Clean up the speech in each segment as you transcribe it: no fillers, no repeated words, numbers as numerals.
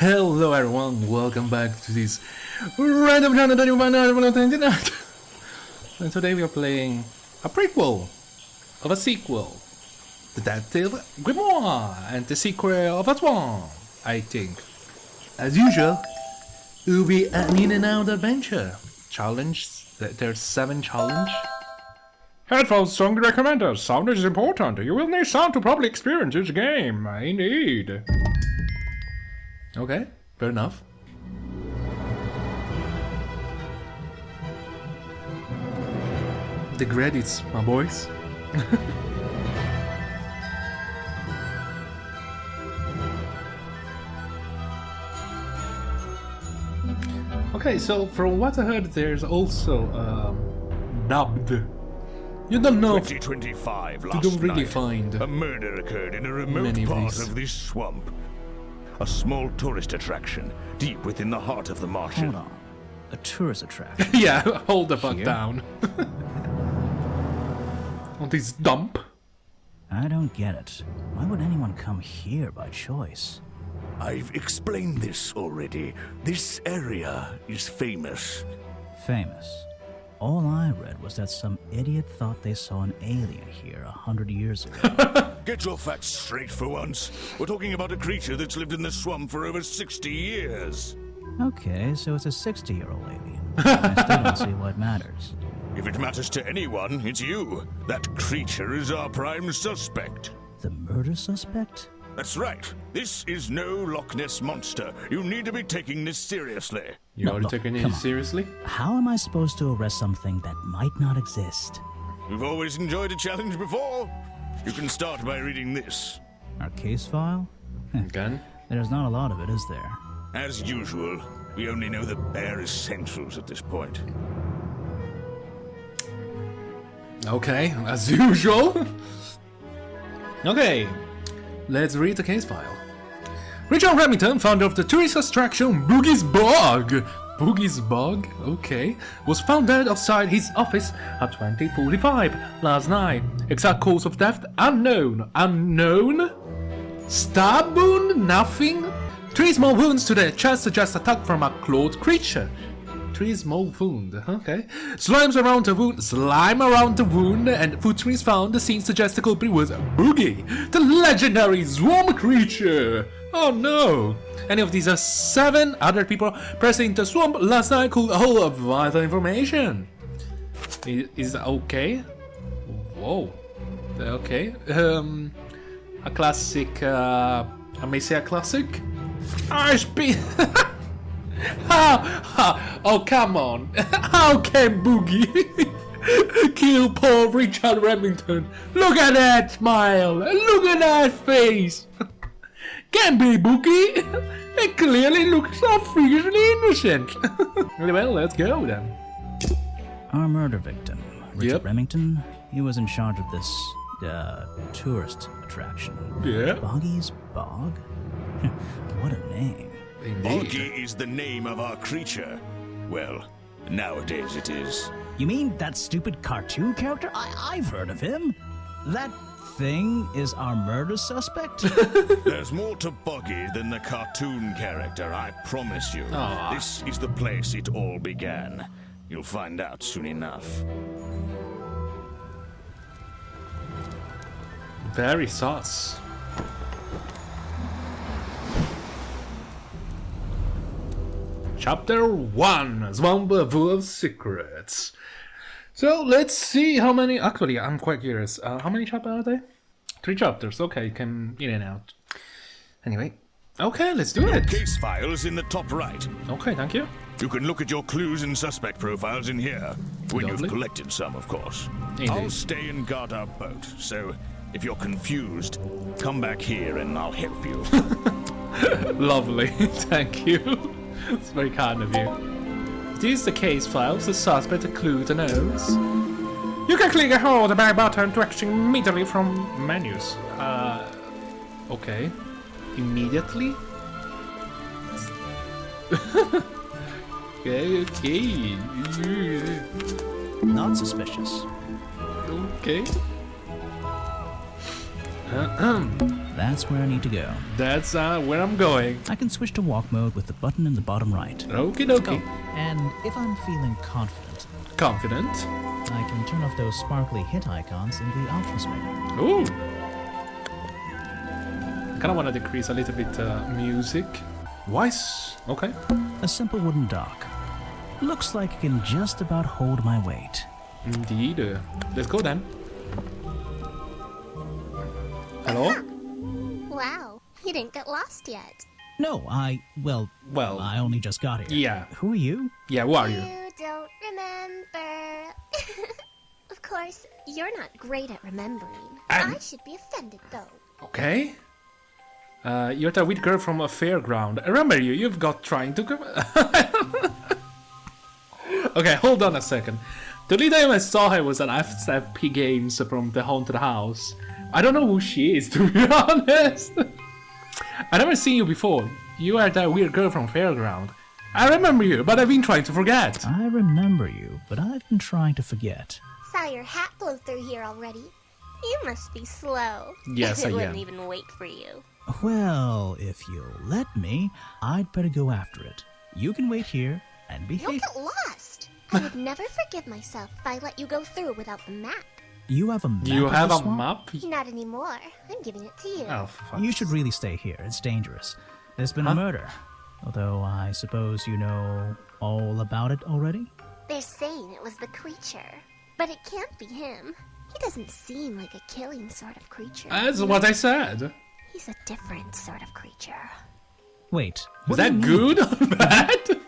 Hello everyone, welcome back to this random channel that you find out on the internet. And today we are playing a prequel of a sequel, Detective Grimoire, and the sequel of that one, I think. As usual, it will be an in and out adventure. Challenge, there's 7 challenge. Headphones strongly recommended. Sound is important. You will need sound to properly experience this game. Indeed. Okay, fair enough. The credits, my boys. Okay, so from what I heard, there's also dubbed. You don't know. 2025 You last don't really night, find a murder occurred in a remote many of part these. of this swamp. A small tourist attraction deep within the heart of the marshal. Hold on. A tourist attraction. Yeah, hold the fuck Here? down. On this dump. I don't get it. Why would anyone come here by choice? I've explained this already. This area is famous. Famous. All I read was that some idiot thought they saw an alien here 100 years ago. Get your facts straight for once. We're talking about a creature that's lived in the swamp for over 60 years. Okay, so it's a 60-year-old alien. I still don't see what matters. If it matters to anyone, it's you. That creature is our prime suspect. The murder suspect? That's right. This is no Loch Ness monster. You need to be taking this seriously. You No, already look, taking it come on. seriously? How am I supposed to arrest something that might not exist? We've always enjoyed a challenge before. You can start by reading this. Our case file? Again? There's not a lot of it, is there? As usual, we only know the bare essentials at this point. Okay, as usual. Okay, let's read the case file. Richard Remington, founder of the tourist attraction Boogie's Bog. Boogie's Bog? Okay. Was found dead outside his office at 20:45 last night. Exact cause of death unknown. Unknown? Stab wound? Nothing? 3 small wounds to the chest suggest attack from a clawed creature. 3 small wound, okay. Slime around the wound, and footprints found. The scene suggests the culprit was Boogie, the legendary swamp creature. Oh no! Any of these 7 other people present in the swamp last night could hold vital information. Is that okay? Whoa. Okay. A classic. I may say a classic. Oh, come on. How can Boogie kill poor Richard Remington? Look at that smile. Look at that face. Can't be Boogie. It clearly looks so freakishly innocent. Well, let's go then. Our murder victim, Richard Yep. Remington, he was in charge of this, tourist attraction. Yeah. Boggy's Bog? What a name. Indeed. Boggy is the name of our creature. Well, nowadays it is. You mean that stupid cartoon character? I've heard of him. That thing is our murder suspect? There's more to Boggy than the cartoon character, I promise you. Aw. This is the place it all began. You'll find out soon enough. Very sus. Chapter 1, Swamp Full of Secrets. So let's see how many. Actually, I'm quite curious. How many chapters are there? 3 chapters. Okay, you can in and out. Anyway, okay, let's do it. Case file is in the top right. Okay, thank you. You can look at your clues and suspect profiles in here. When Lovely. you've collected some, of course. Indeed. I'll stay and guard our boat, so if you're confused, come back here and I'll help you. Lovely, thank you. It's very kind of you. This is the case files. The suspect, a clue, the notes. You can click and hold the back button to action immediately from menus. Okay. Immediately? Okay. Not suspicious. Okay. That's where I need to go. That's where I'm going. I can switch to walk mode with the button in the bottom right. Okie dokie. Oh, and if I'm feeling confident, Confident. I can turn off those sparkly hit icons in the options menu. Ooh. Kinda wanna decrease a little bit music. Okay. A simple wooden dock. Looks like it can just about hold my weight. Indeed. Let's go then. Hello? Wow, you didn't get lost yet. No, well, I only just got here. Yeah. Who are you? Yeah, who are you? You don't remember. Of course, you're not great at remembering. I should be offended, though. Okay. You're the weird girl from a fairground. I remember you. You've got trying to come. Okay, hold on a second. The only time I saw her was at FFP games from the haunted house. I don't know who she is, to be honest. I never seen you before. You are that weird girl from fairground. I remember you, but I've been trying to forget. I remember you, but I've been trying to forget. Saw your hat blow through here already. You must be slow. Yes, I It am. wouldn't even wait for you. Well, if you'll let me, I'd better go after it. You can wait here and You'll behave. get lost. I would never forgive myself if I let you go through without the map. You have a map. You of have the a swamp? map? Not anymore. I'm giving it to you. Oh, fuck. You should really stay here. It's dangerous. There's been a murder. Although I suppose you know all about it already? They're saying it was the creature. But it can't be him. He doesn't seem like a killing sort of creature. That's what I said. He's a different sort of creature. Wait. Is what do you that mean? good or bad?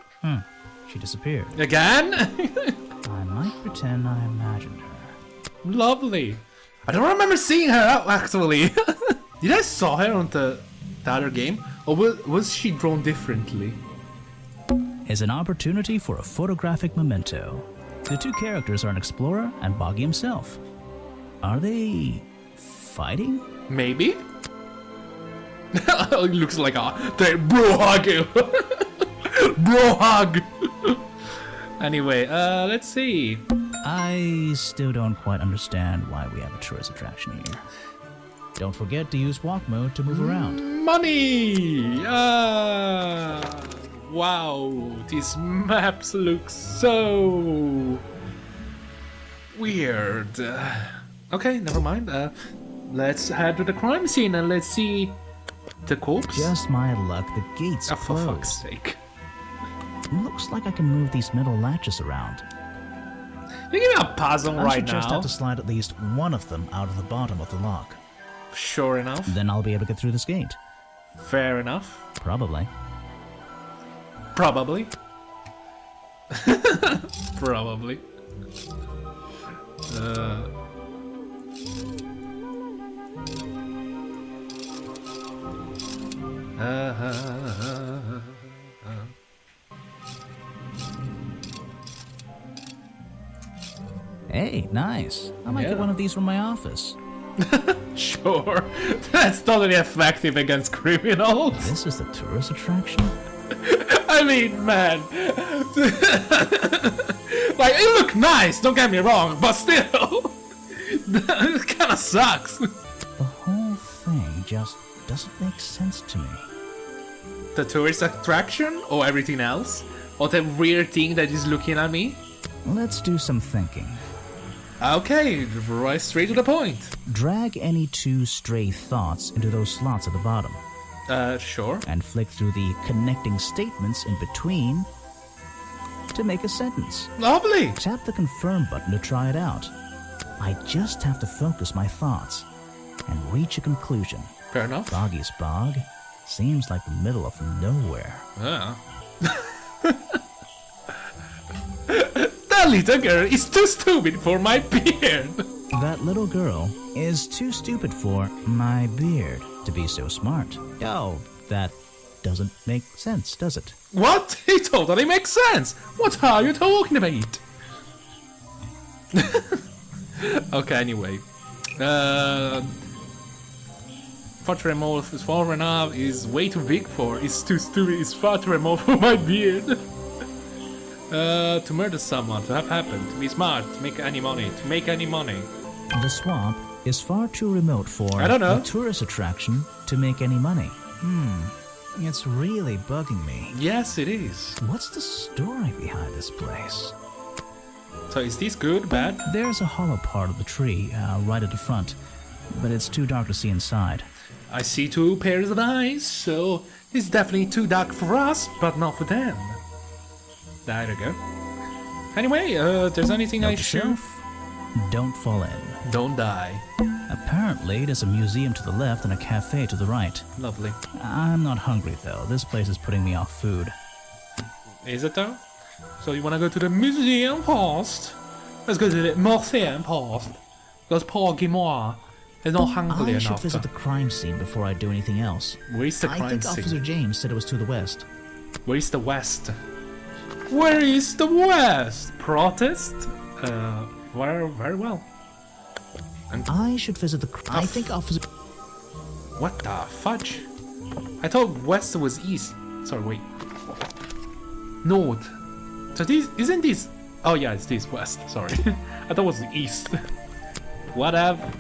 She disappeared. Again? I might pretend I imagined her. Lovely. I don't remember seeing her out, actually. Did I saw her on the other game? Or was she drawn differently? Is an opportunity for a photographic memento. The two characters are an explorer and Boggy himself. Are they fighting? Maybe? It looks like a bro hug. Bro hug. Anyway, let's see. I still don't quite understand why we have a tourist attraction here. Don't forget to use walk mode to move around. Money! Wow, these maps look so weird. Okay, never mind. Let's head to the crime scene and let's see the corpse. Just my luck, the gates Oh, for fuck's closed. sake. Looks like I can move these metal latches around. You give me a puzzle I right should just now. have to slide at least one of them out of the bottom of the lock. Sure enough. Then I'll be able to get through this gate. Fair enough. Probably. Probably. Probably. Hey, nice. I might Yeah. get one of these from my office. Sure. That's totally effective against criminals. This is the tourist attraction? I mean, man. Like, it look nice, don't get me wrong, but still. It kinda sucks. The whole thing just doesn't make sense to me. The tourist attraction or everything else? Or the weird thing that is looking at me? Let's do some thinking. Okay, right straight to the point. Drag any two stray thoughts into those slots at the bottom Sure. and flick through the connecting statements in between to make a sentence. Lovely. Tap the confirm button to try it out. I just have to focus my thoughts and reach a conclusion. Fair enough. Boggy's bog seems like the middle of nowhere. Yeah. That little girl is too stupid for my beard. That little girl is too stupid for my beard to be so smart. Oh, that doesn't make sense, does it? What? It totally makes sense. What are you talking about? Okay, anyway. Far too remote is far enough is way too big for. It's too stupid. It's far too remote for my beard. To murder someone, to have happened, to be smart, to make any money, The swamp is far too remote for I don't know. a tourist attraction to make any money. It's really bugging me. Yes, it is. What's the story behind this place? So is this good, bad? There's a hollow part of the tree right at the front, but it's too dark to see inside. I see 2 pairs of eyes, so it's definitely too dark for us, but not for them. There you go. Anyway, there's anything I Note to should... self, don't fall in. Don't die. Apparently, there's a museum to the left and a cafe to the right. Lovely. I'm not hungry though. This place is putting me off food. Is it though? So you wanna go to the museum first? Let's go to the museum first. Because poor Grimoire is not hungry I should enough. visit the crime scene before I do anything else. Where's the I crime think scene? Officer James said it was to the west. Where's the west? Where is the west? Protest? Very well. I should visit the. I think Officer. What the fudge? I thought west was east. Sorry, wait. North. So this isn't this? Oh yeah, it's this west. Sorry, I thought it was east. Whatever.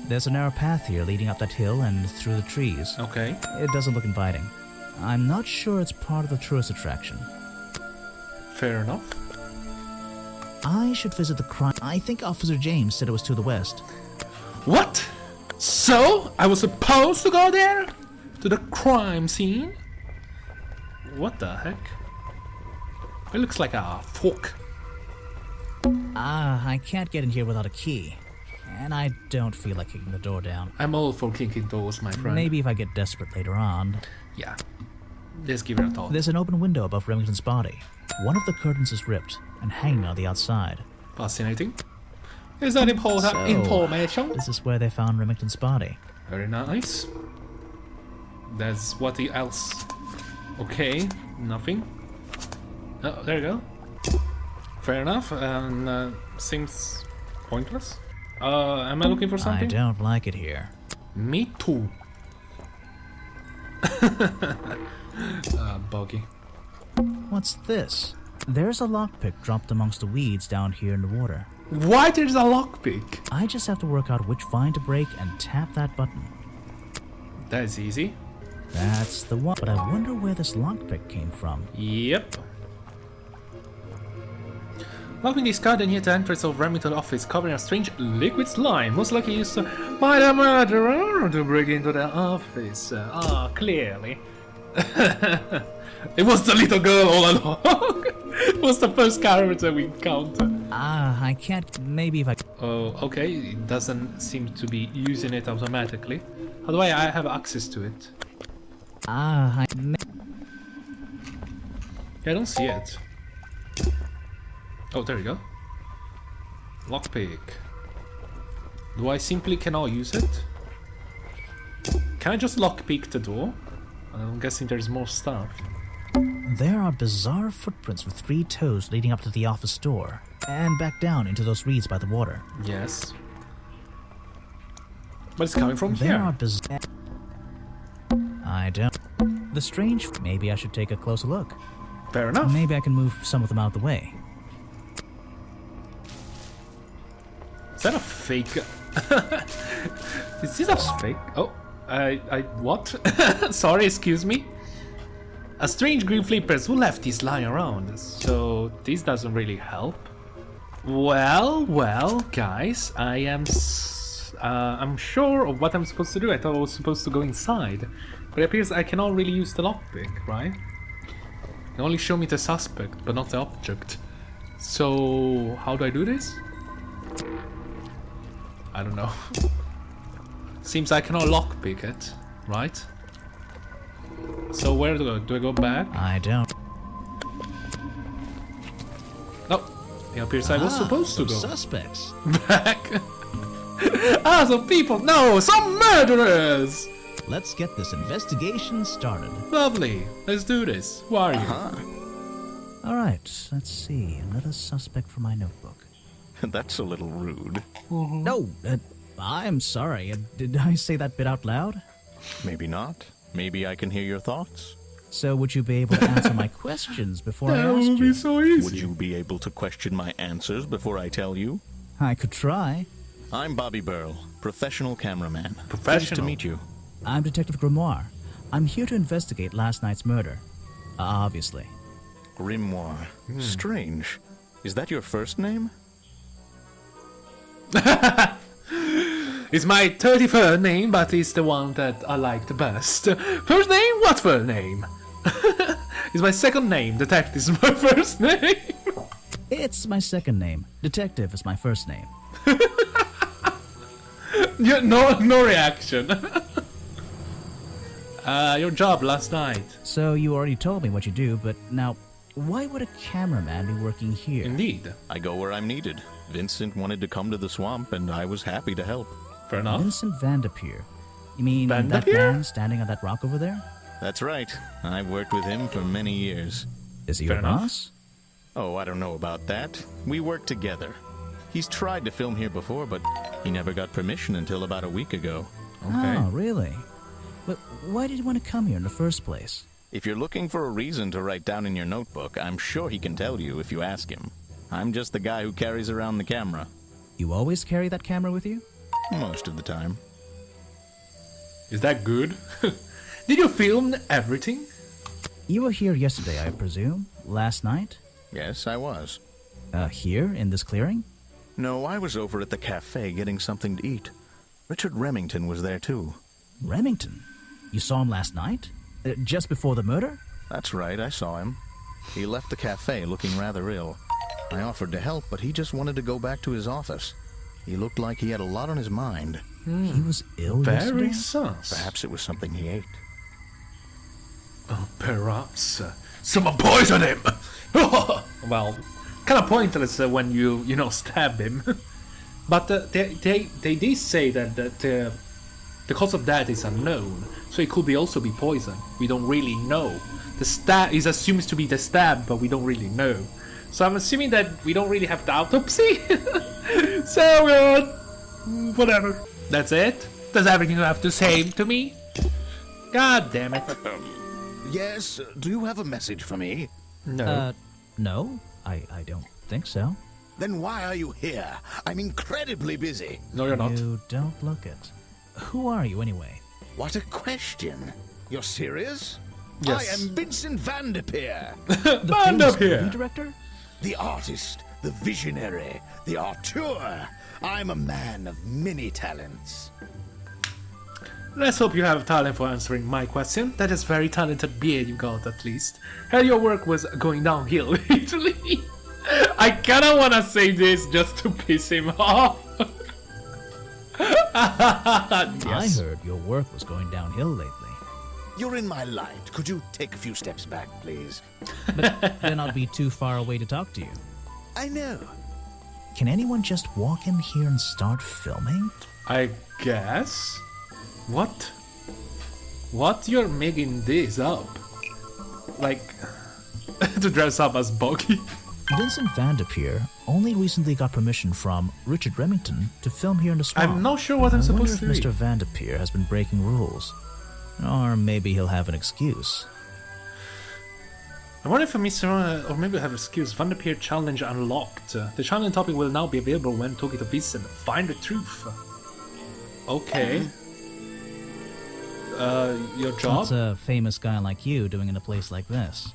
There's a narrow path here leading up that hill and through the trees. Okay. It doesn't look inviting. I'm not sure it's part of the tourist attraction. Fair enough. I should visit the crime. I think Officer James said it was to the west. What? So I was supposed to go there? To the crime scene? What the heck? It looks like a fork. I can't get in here without a key. And I don't feel like kicking the door down. I'm all for kicking doors, my friend. Maybe if I get desperate later on. Yeah. Let's give it a thought. There's an open window above Remington's body. One of the curtains is ripped and hanging on the outside. Fascinating. Is that important So, information? This is where they found Remington's body. Very nice. That's what else? Okay, nothing. Oh, there you go. Fair enough, and seems pointless. Am I looking for something? I don't like it here. Me too. Buggy. What's this? There's a lockpick dropped amongst the weeds down here in the water. Why there's a lockpick? I just have to work out which vine to break and tap that button. That's easy. That's the one. But I wonder where this lockpick came from. Yep. Locking is cut near the entrance of Remington office, covering a strange liquid slime, most likely used by the murderer to break into the office. Clearly. It was the little girl all along. It was the first character we encountered. I can't. Maybe if I. Oh, okay. It doesn't seem to be using it automatically. How do I have access to it? I. Yeah, I don't see it. Oh, there we go. Lockpick. Do I simply cannot use it? Can I just lockpick the door? I'm guessing there's more stuff. There are bizarre footprints with 3 toes leading up to the office door and back down into those reeds by the water. Yes. But it's coming from There here. are bizarre. I don't. The strange. Maybe I should take a closer look. Fair enough. Maybe I can move some of them out of the way. Is that a fake? Is this a fake? Oh, what? Sorry, excuse me. A strange green flippers who left this lying around, so this doesn't really help. Well, guys, I'm sure of what I'm supposed to do. I thought I was supposed to go inside, but it appears I cannot really use the lockpick, right? They only show me the suspect, but not the object. So, how do I do this? I don't know. Seems I cannot lockpick it, right? So where do I go? Do I go back? I don't. No, it appears I was supposed to go Suspects. back. Some people, no, some murderers! Let's get this investigation started. Lovely, let's do this. Who are you? All right, let's see. Another suspect for my notebook. That's a little rude. No, I'm sorry. Did I say that bit out loud? Maybe not. Maybe I can hear your thoughts. So would you be able to answer my questions before I That asked would be you? so easy. Would you be able to question my answers before I tell you? I could try. I'm Bobby Burl, professional cameraman. Pleased to Professional. meet you. I'm Detective Grimoire. I'm here to investigate last night's murder. Obviously. Grimoire. Strange. Is that your first name? It's my 33rd name, but it's the one that I like the best. First name? What first name? It's my second name. Detective is my first name. It's my second name. Detective is my first name. Yeah, no reaction. Your job last night. So you already told me what you do, but now, why would a cameraman be working here? Indeed. I go where I'm needed. Vincent wanted to come to the swamp, and I was happy to help. Fair enough. Vincent Vanderpeer. You mean that Vanderpeer? man standing on that rock over there? That's right. I've worked with him for many years. Is he Fair your enough. boss? Oh, I don't know about that. We work together. He's tried to film here before, but he never got permission until about a week ago. Okay. Oh, really? But why did you want to come here in the first place? If you're looking for a reason to write down in your notebook, I'm sure he can tell you if you ask him. I'm just the guy who carries around the camera. You always carry that camera with you? Most of the time. Is that good? Did you film everything? You were here yesterday, I presume? Last night? Yes, I was. Here, in this clearing? No, I was over at the cafe getting something to eat. Richard Remington was there too. Remington? You saw him last night? Just before the murder? That's right, I saw him. He left the cafe looking rather ill. I offered to help, but he just wanted to go back to his office. He looked like he had a lot on his mind. He was ill Very yesterday? sus. Perhaps it was something he ate. Oh, perhaps someone poisoned him. Well, kind of pointless when you stab him. But they did say that the cause of death is unknown, so it could also be poison. We don't really know. The stab is assumed to be the stab, but we don't really know. So I'm assuming that we don't really have the autopsy. So whatever. That's it. That's everything you have to say to me. God damn it. Yes, do you have a message for me? No. No, I don't think so. Then why are you here? I'm incredibly busy. No, you're not. You don't look it. Who are you, anyway? What a question. You're serious? Yes. I am Vincent Vanderpeer, The Man famous up here. movie director? the artist, the visionary, the auteur. I'm a man of many talents. Let's hope you have talent for answering my question. That is very talented beard you got, at least. How your work was going downhill, literally. I kinda wanna say this just to piss him off. I heard your work was going downhill lately. You're in my light. Could you take a few steps back, please? Then I'll be too far away to talk to you. I know. Can anyone just walk in here and start filming? I guess? What? What? You're making this up? Like, to dress up as Boggy? Vincent Vanderpeer only recently got permission from Richard Remington to film here in the swamp. I'm not sure what I'm I wonder supposed if to Mr. do. Vanderpeer has been breaking rules. Or maybe he'll have an excuse. I wonder if Mr. or maybe I have excuse. Vanderpeer challenge unlocked. The challenge topic will now be available when talking to Vincent. Find the truth. Okay. Your job? What's a famous guy like you doing in a place like this?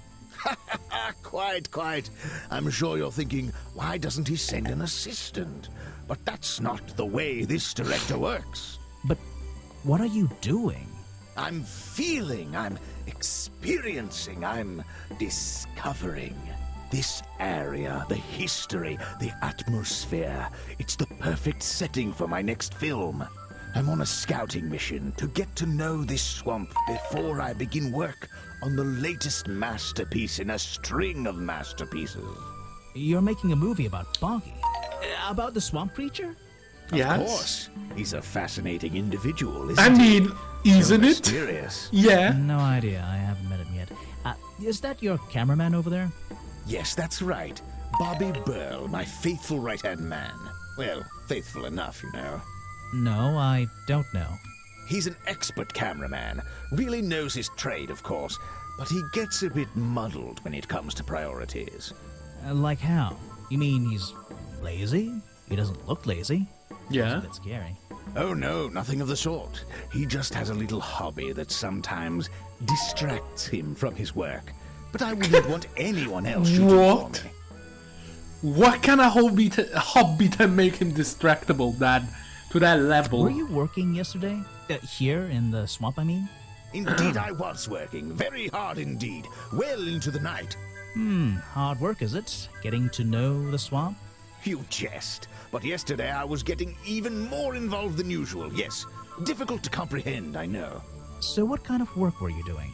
Quite. I'm sure you're thinking, why doesn't he send an assistant? But that's not the way this director works. But what are you doing? I'm feeling, I'm experiencing, I'm discovering. This area, the history, the atmosphere, it's the perfect setting for my next film. I'm on a scouting mission to get to know this swamp before I begin work on the latest masterpiece in a string of masterpieces. You're making a movie about Boggy? About the swamp creature? Yes. Of course, he's a fascinating individual, isn't I he? mean, isn't So it? mysterious. Yeah. No idea. I haven't met him yet. Is that your cameraman over there? Yes, that's right. Bobby Burl, my faithful right-hand man. Well, faithful enough, you know. No, I don't know. He's an expert cameraman. Really knows his trade, of course. But he gets a bit muddled when it comes to priorities. Like how? You mean he's lazy? He doesn't look lazy. Yeah. It's a bit scary. Oh no, nothing of the sort. He just has a little hobby that sometimes distracts him from his work. But I wouldn't want anyone else to do for What? me. What kind of hobby to make him distractible to that level? Were you working yesterday? Here in the swamp, I mean? Indeed, I was working. Very hard indeed. Well into the night. Hard work, is it? Getting to know the swamp? You jest. But yesterday I was getting even more involved than usual. Yes, difficult to comprehend, I know. So what kind of work were you doing?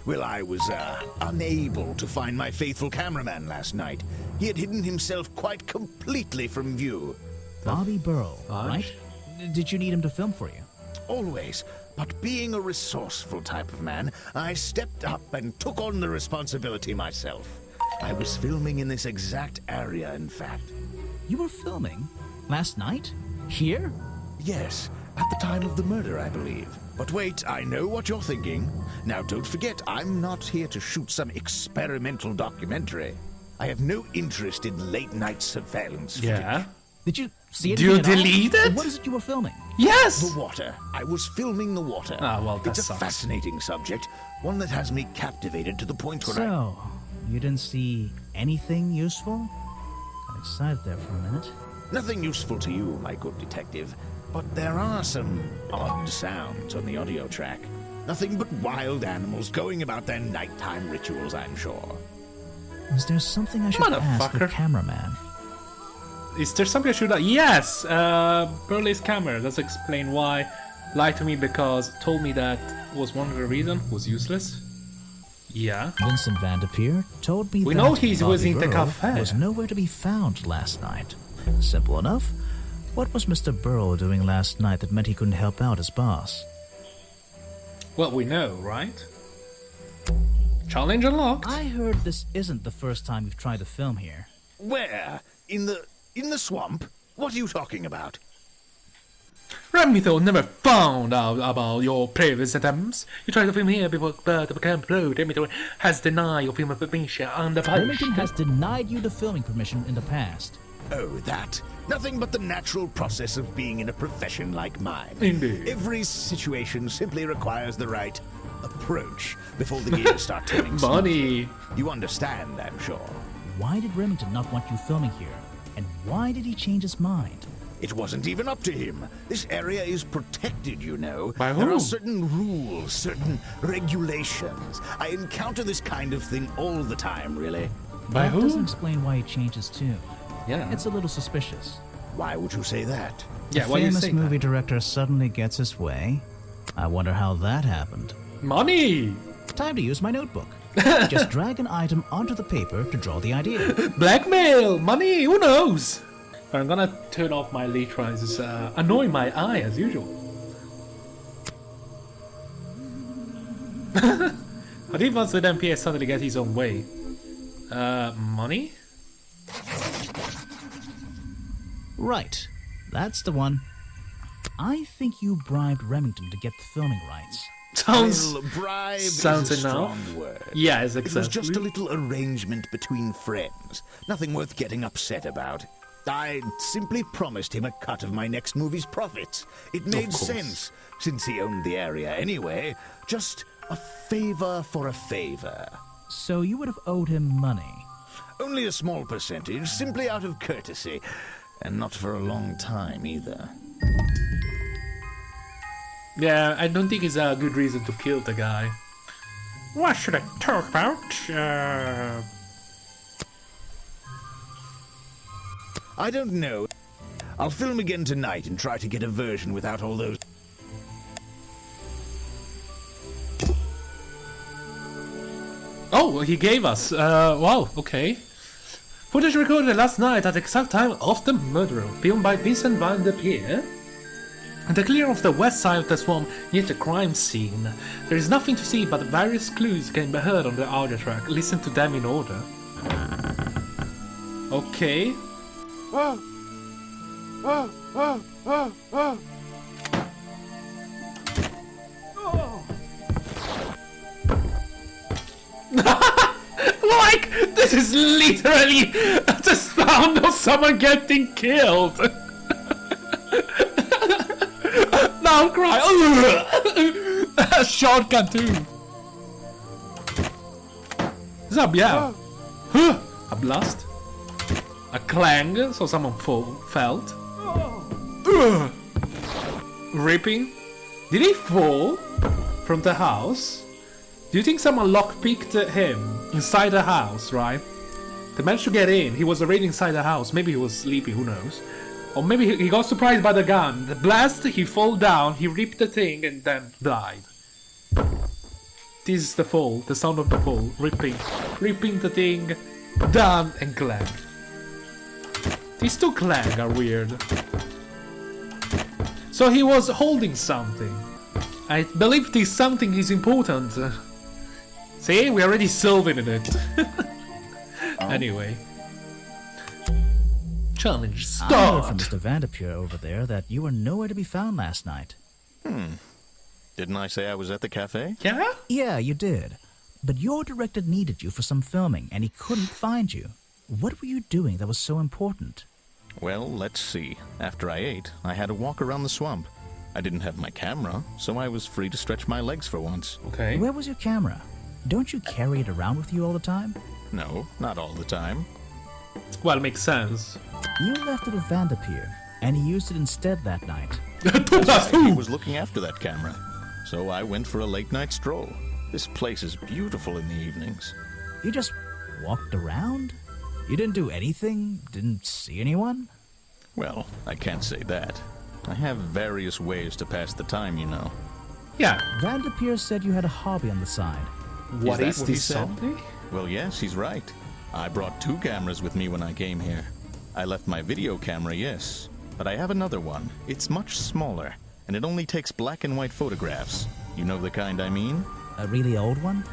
Well, I was, unable to find my faithful cameraman last night. He had hidden himself quite completely from view. Bobby Burrow, Fudge? right? Did you need him to film for you? Always. But being a resourceful type of man, I stepped up and took on the responsibility myself. I was filming in this exact area, in fact. You were filming? Last night? Here? Yes, at the time of the murder, I believe. But wait, I know what you're thinking. Now, don't forget, I'm not here to shoot some experimental documentary. I have no interest in late-night surveillance footage. Yeah. Did you see Do you anything at all? delete it? What is it you were filming? Yes. The water. I was filming the water. Ah, well, that it's a sucks. fascinating subject, one that has me captivated to the point where So, you didn't see anything useful? Got excited there for a minute. Nothing useful to you, my good detective, but there are some odd sounds on the audio track. Nothing but wild animals going about their nighttime rituals, I'm sure. Is there something I should ask the Motherfucker. cameraman? Is there something I should... Yes! Burley's camera. Let's explain why. Lied to me because told me that was one of the reasons. Was useless. Yeah. Vincent Van de Peer told me We that know he was Bobby in the Burrow cafe. was nowhere to be found last night. Simple enough. What was Mr. Burrow doing last night that meant he couldn't help out his boss? Well, we know, right? Challenge unlocked. I heard this isn't the first time you've tried to film here. Where? In the swamp? What are you talking about? Remington never found out about your previous attempts. You tried to film here before the became uploaded. Remington has denied your film permission under Remington has denied you the filming permission in the past. Oh, that. Nothing but the natural process of being in a profession like mine. Indeed. Every situation simply requires the right approach before the gears start turning Money. smoothly. You understand, I'm sure. Why did Remington not want you filming here? And why did he change his mind? It wasn't even up to him. This area is protected, you know. By There whom? are certain rules, certain regulations. I encounter this kind of thing all the time, really. By That doesn't who? explain why he changed his tune. Yeah. It's a little suspicious. Why would you say that? Yeah, A why you famous say movie that? director suddenly gets his way. I wonder how that happened. Money. Time to use my notebook. Just drag an item onto the paper to draw the idea. Blackmail. Money. Who knows? I'm gonna turn off my lead tries. It's annoying my eye as usual. I think once the MPS suddenly get his own way. Money? Right. That's the one. I think you bribed Remington to get the filming rights. Sounds... Well, bribe sounds is a enough. strong word. Yeah, it's It was just a exactly. little arrangement between friends. Nothing worth getting upset about. I simply promised him a cut of my next movie's profits. It made course. sense, since he owned the area anyway. Just a favor for a favor. So you would have owed him money. Only a small percentage, simply out of courtesy. And not for a long time, either. Yeah, I don't think it's a good reason to kill the guy. What should I talk about? I don't know. I'll film again tonight and try to get a version without all those... Oh, he gave us. Wow, okay. Footage recorded last night at the exact time of the murder, filmed by Vincent Van de Peer. In the clear of the west side of the swamp near the crime scene. There is nothing to see but various clues can be heard on the audio track. Listen to them in order. Okay. Like, this is literally the sound of someone getting killed. outcry. A shotgun too. Is that yeah? A blast. A clang, so someone felt. Ripping. Did he fall from the house? Do you think someone lockpicked him inside the house, right? They managed to get in. He was already inside the house. Maybe he was sleeping, who knows? Or maybe he got surprised by the gun. The blast, he fall down, he ripped the thing and then died. This is the fall, the sound of the fall. Ripping the thing down and clang. These two clang are weird. So he was holding something. I believe this something is important. See, we're already solving it. Anyway. Challenge start. I heard from Mr. Vanderpure over there that you were nowhere to be found last night. Didn't I say I was at the cafe? Yeah? Yeah, you did. But your director needed you for some filming, and he couldn't find you. What were you doing that was so important? Well, let's see. After I ate, I had to walk around the swamp. I didn't have my camera, so I was free to stretch my legs for once. Okay. Where was your camera? Don't you carry it around with you all the time? No, not all the time. Well, it makes sense. You left it with Vanderpure, and he used it instead that night. He was looking after that camera, so I went for a late-night stroll. This place is beautiful in the evenings. You just walked around? You didn't do anything? Didn't see anyone? Well, I can't say that. I have various ways to pass the time, you know. Yeah. Vanderpure said you had a hobby on the side. What that is what he this said? something? Well, yes, he's right. I brought 2 cameras with me when I came here. I left my video camera, yes, but I have another one. It's much smaller, and it only takes black and white photographs. You know the kind I mean? A really old one?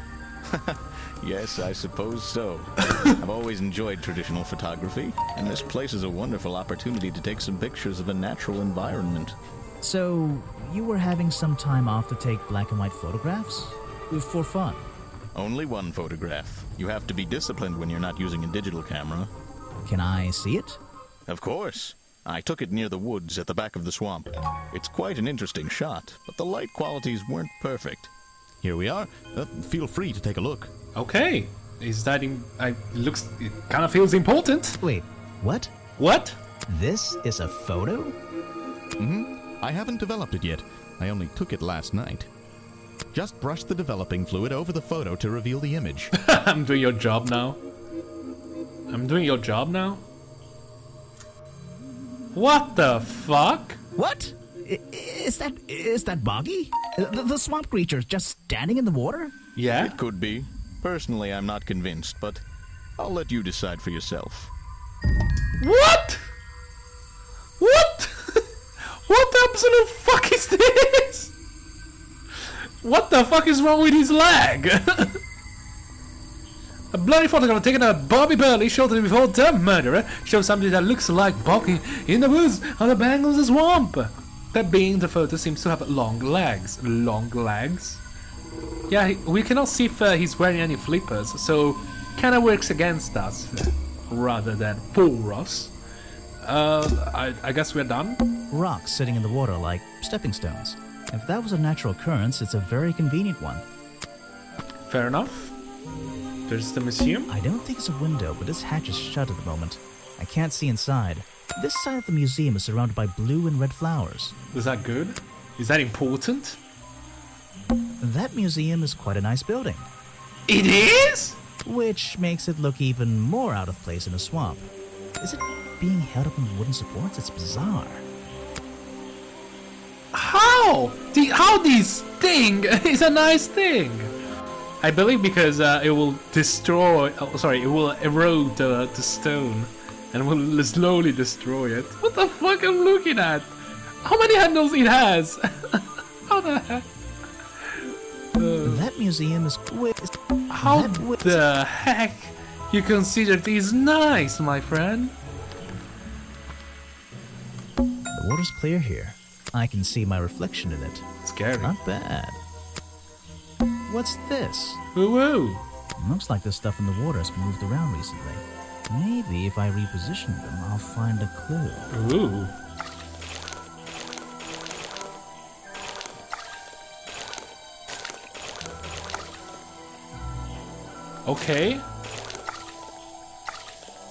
Yes, I suppose so. I've always enjoyed traditional photography, and this place is a wonderful opportunity to take some pictures of a natural environment. So, you were having some time off to take black and white photographs? For fun? Only one photograph. You have to be disciplined when you're not using a digital camera. Can I see it? Of course. I took it near the woods at the back of the swamp. It's quite an interesting shot, but the light qualities weren't perfect. Here we are. Feel free to take a look. Okay. Is that it kind of feels important. Wait, what? What? This is a photo? I haven't developed it yet. I only took it last night. Just brush the developing fluid over the photo to reveal the image. I'm doing your job now. What the fuck? What? Is that Boggy? The swamp creature just standing in the water? Yeah? It could be. Personally, I'm not convinced, but I'll let you decide for yourself. What? What? What the absolute fuck is this? What the fuck is wrong with his leg? A bloody photograph taken of Bobby Burley shortly before the murderer shows something that looks like Boggy in the woods on the bank of the swamp. That being, the photo seems to have long legs. Long legs? Yeah, we cannot see if he's wearing any flippers, so kinda works against us rather than for us. I guess we're done? Rocks sitting in the water like stepping stones. If that was a natural occurrence, it's a very convenient one. Fair enough. There's the museum. I don't think it's a window, but this hatch is shut at the moment. I can't see inside. This side of the museum is surrounded by blue and red flowers. Is that good? Is that important? That museum is quite a nice building. It is? Which makes it look even more out of place in a swamp. Is it being held up on wooden supports? It's bizarre. How? How this thing is a nice thing? I believe because it will destroy. Oh, sorry, it will erode the stone and will slowly destroy it. What the fuck I'm looking at? How many handles it has? How the heck? That museum is How the heck you consider this nice, my friend? The water's clear here. I can see my reflection in it. Scary. Not bad. What's this? Woo woo. Looks like the stuff in the water has been moved around recently. Maybe if I reposition them, I'll find a clue. Ooh. Okay.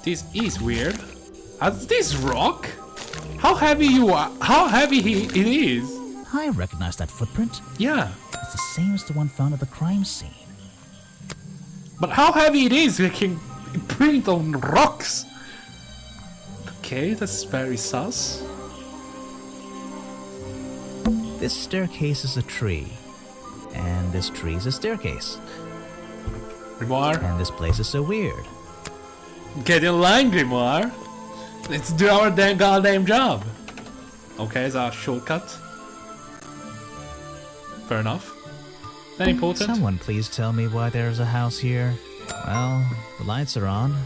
This is weird. Is this rock? How heavy you are? How heavy it is? I recognize that footprint. Yeah. It's the same as the one found at the crime scene. But how heavy it is? It can print on rocks. Okay, that's very sus. This staircase is a tree. And this tree is a staircase. Grimoire. And this place is so weird. Get in line, Grimoire. Let's do our damn goddamn job. Okay, it's our shortcut. Fair enough. That important? Someone please tell me why there's a house here. Well, the lights are on.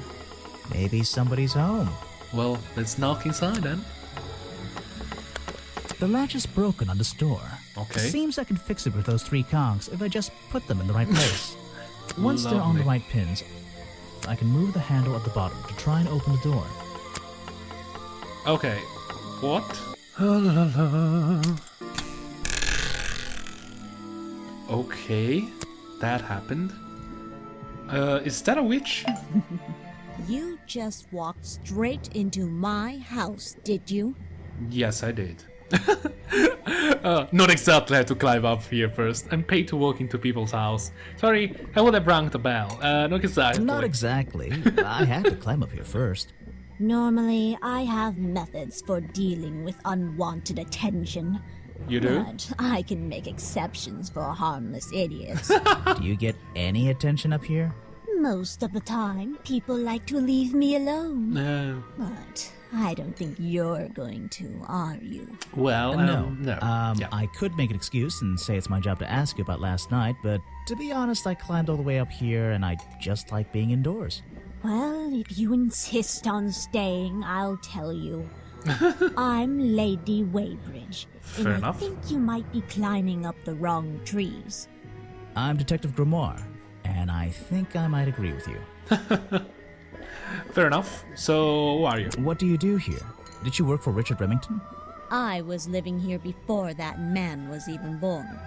Maybe somebody's home. Well, let's knock inside then. The latch is broken on this door. Okay. Seems I can fix it with those 3 congs if I just put them in the right place. Once they're on the right pins, I can move the handle at the bottom to try and open the door. Okay. What? Okay. That happened. Is that a witch? You just walked straight into my house, did you? Yes, I did. Not exactly. I had to climb up here first and pay to walk into people's house. Sorry, I would have rang the bell. Not exactly. Not exactly. I had to climb up here first. Normally, I have methods for dealing with unwanted attention. You do? But I can make exceptions for harmless idiots. Do you get any attention up here? Most of the time, people like to leave me alone. No. But I don't think you're going to, are you? Well, No. Yeah. I could make an excuse and say it's my job to ask you about last night, but to be honest, I climbed all the way up here and I just like being indoors. Well, if you insist on staying, I'll tell you. I'm Lady Weybridge. Fair and enough. I think you might be climbing up the wrong trees. I'm Detective Grimoire, and I think I might agree with you. Fair enough. So, who are you? What do you do here? Did you work for Richard Remington? I was living here before that man was even born.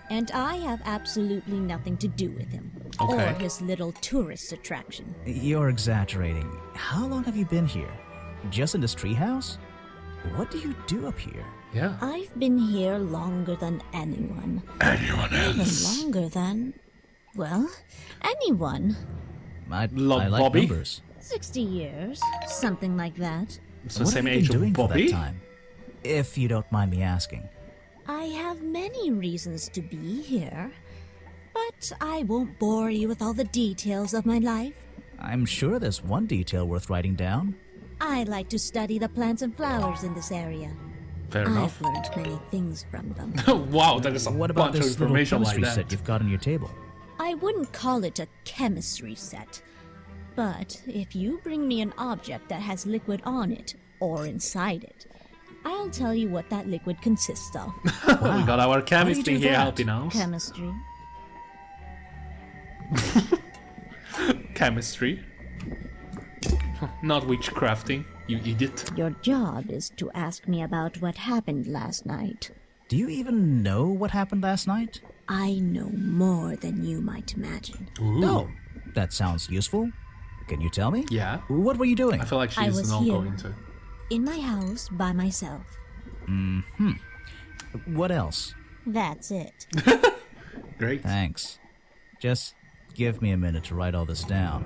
And I have absolutely nothing to do with him. Okay. Or his little tourist attraction. You're exaggerating. How long have you been here? Just in this treehouse? What do you do up here? Yeah. I've been here longer than anyone. Anyone Even longer than, well, anyone. I Love like Bobby? numbers. 60 years, something like that. So What same have you age been doing of for Bobby? that time? If you don't mind me asking. I have many reasons to be here. But I won't bore you with all the details of my life. I'm sure there's one detail worth writing down. I like to study the plants and flowers in this area. Fair enough. I've learned many things from them. Wow, that is a What about bunch of this little information like chemistry that. set you've got on your table? I wouldn't call it a chemistry set. But if you bring me an object that has liquid on it, or inside it, I'll tell you what that liquid consists of. We got our chemist do in here that? helping us. Chemistry. Chemistry. Not witchcrafting, you idiot. Your job is to ask me about what happened last night. Do you even know what happened last night? I know more than you might imagine. Ooh. No. That sounds useful. Can you tell me? Yeah. What were you doing? I feel like I she's was not here. going to. In my house by myself. What else? That's it. Great. Thanks. Just give me a minute to write all this down.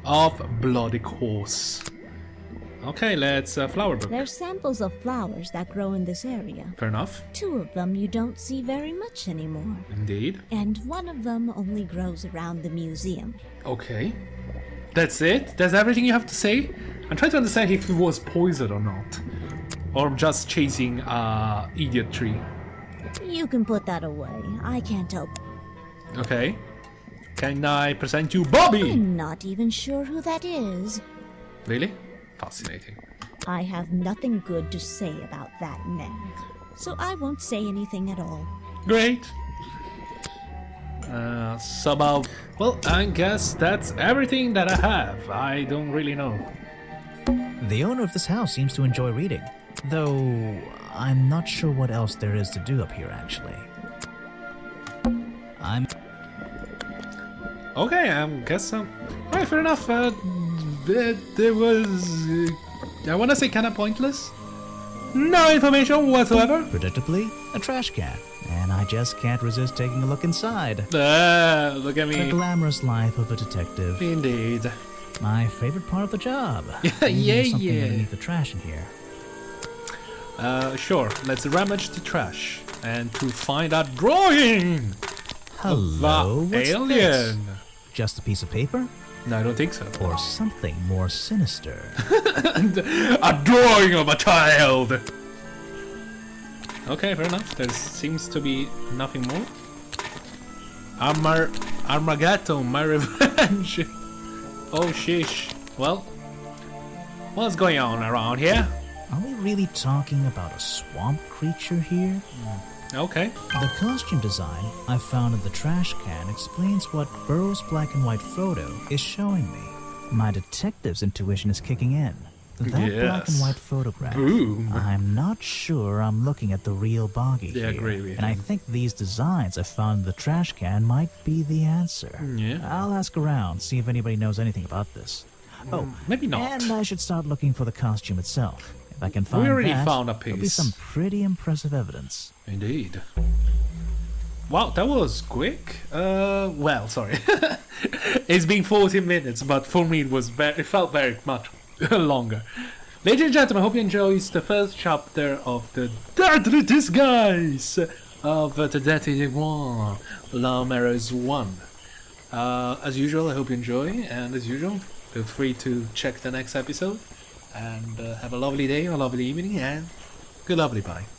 Of bloody horse. Okay, let's flower book. They're samples of flowers that grow in this area. Fair enough. 2 of them you don't see very much anymore. Indeed. And 1 of them only grows around the museum. Okay. That's it? That's everything you have to say? I'm trying to understand if it was poisoned or not. Or just chasing idiot tree. You can put that away. I can't help. Okay. Can I present you Bobby? I'm not even sure who that is. Really? Fascinating. I have nothing good to say about that man. So I won't say anything at all. Great. So about... Well, I guess that's everything that I have. I don't really know. The owner of this house seems to enjoy reading. Though, I'm not sure what else there is to do up here, actually. Okay, I guess so. Alright, fair enough. There was... I wanna say kinda pointless. No information whatsoever. Predictably, a trash can. And I just can't resist taking a look inside. Look at The me. glamorous life of a detective. Indeed. My favorite part of the job. Yeah, Maybe yeah, there's something yeah. underneath the trash in here. Sure, let's rummage the trash. And to find a drawing! Hello, The what's alien! this? Just a piece of paper? No, I don't think so. Or something more sinister? A drawing of a child! Okay, fair enough. There seems to be nothing more. Armageddon, my revenge! Oh, sheesh. Well, what's going on around here? Are we really talking about a swamp creature here? Okay. The costume design I found in the trash can explains what Burrow's black and white photo is showing me. My detective's intuition is kicking in. That black and Yes. white photograph. Boom. I'm not sure I'm looking at the real Boggy Yeah, here. agree with and I you. think these designs I found in the trash can might be the answer. Yeah. I'll ask around, see if anybody knows anything about this. Oh, Maybe not. and I should start looking for the costume itself. If I can find already that, found a there'll be piece. some pretty impressive evidence. Indeed. Wow, that was quick. Well, sorry. It's been 40 minutes, but for me it felt very much longer. Ladies and gentlemen, I hope you enjoyed the first chapter of the Deadly Disguise of the Detective Grimoire, La Mero's 1. As usual, I hope you enjoy, and as usual, feel free to check the next episode, and have a lovely day, a lovely evening, and good lovely bye.